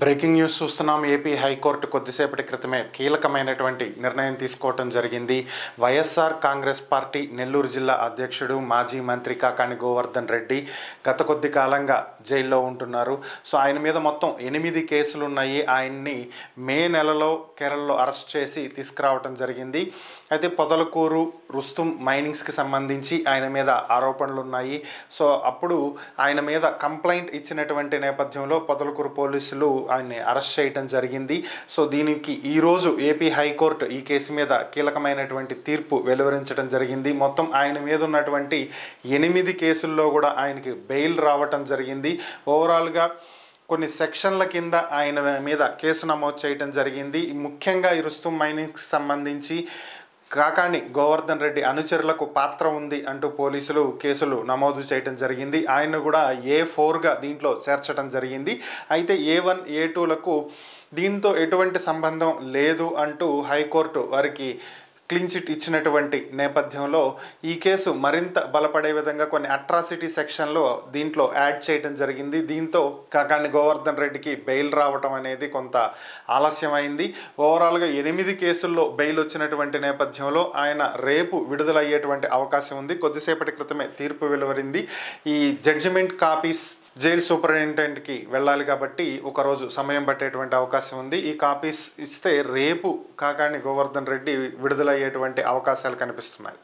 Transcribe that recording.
Breaking news చూస్తున్నాం. AP high court కొద్దిసేపటి క్రితమే కీలకమైనటువంటి నిర్ణయం తీసుకోవటం జరిగింది. వైఎస్ఆర్ కాంగ్రెస్ పార్టీ నెల్లూరు జిల్లా అధ్యక్షుడు మాజీ మంత్రి కాకాణి గోవర్ధన్ రెడ్డి గత కొద్ది కాలంగా జైల్లో ఉంటున్నారు. సో ఆయన మీద మొత్తం 8 కేసులు ఉన్నాయి. ఆయన్ని మే నెలలో కేరళలో అరెస్ట్ చేసి తీసుకురావటం జరిగింది. అయితే పొదలకూరు రుస్తుం మైనింగ్స్కి సంబంధించి ఆయన మీద ఆరోపణలు ఉన్నాయి. సో అప్పుడు ఆయన మీద కంప్లైంట్ ఇచ్చినటువంటి నేపథ్యంలో పొదలకూరు పోలీసులు ఆయన్ని అరెస్ట్ చేయడం జరిగింది. సో దీనికి ఈరోజు ఏపీ హైకోర్టు ఈ కేసు మీద కీలకమైనటువంటి తీర్పు వెలువరించడం జరిగింది. మొత్తం ఆయన మీద ఉన్నటువంటి 8 కేసుల్లో కూడా ఆయనకి బెయిల్ రావటం జరిగింది. ఓవరాల్గా కొన్ని సెక్షన్ల కింద ఆయన మీద కేసు నమోదు చేయడం జరిగింది. ముఖ్యంగా ఈ రుస్తుం మైనింగ్స్కి సంబంధించి కాకాణి గోవర్ధన్ రెడ్డి అనుచరులకు పాత్ర ఉంది అంటూ పోలీసులు కేసులు నమోదు చేయడం జరిగింది. ఆయన కూడా A4గా దీంట్లో చేర్చడం జరిగింది. అయితే A1, A2లకు దీంతో ఎటువంటి సంబంధం లేదు అంటూ హైకోర్టు వారికి క్లీన్ చిట్ ఇచ్చినటువంటి నేపథ్యంలో ఈ కేసు మరింత బలపడే విధంగా కొన్ని అట్రాసిటీ సెక్షన్లో దీంట్లో యాడ్ చేయడం జరిగింది. దీంతో కాకాణి గోవర్ధన్ రెడ్డికి బెయిల్ రావటం అనేది కొంత ఆలస్యమైంది. ఓవరాల్గా 8 కేసుల్లో బెయిల్ వచ్చినటువంటి నేపథ్యంలో ఆయన రేపు విడుదలయ్యేటువంటి అవకాశం ఉంది. కొద్దిసేపటి క్రితమే తీర్పు వెలువరింది. ఈ జడ్జిమెంట్ కాపీస్ జైలు సూపరింటెండెంట్కి వెళ్ళాలి కాబట్టి ఒకరోజు సమయం పట్టేటువంటి అవకాశం ఉంది. ఈ కాపీస్ ఇస్తే రేపు కాకాణి గోవర్ధన్ రెడ్డి విడుదలయ్యేటువంటి అవకాశాలు కనిపిస్తున్నాయి.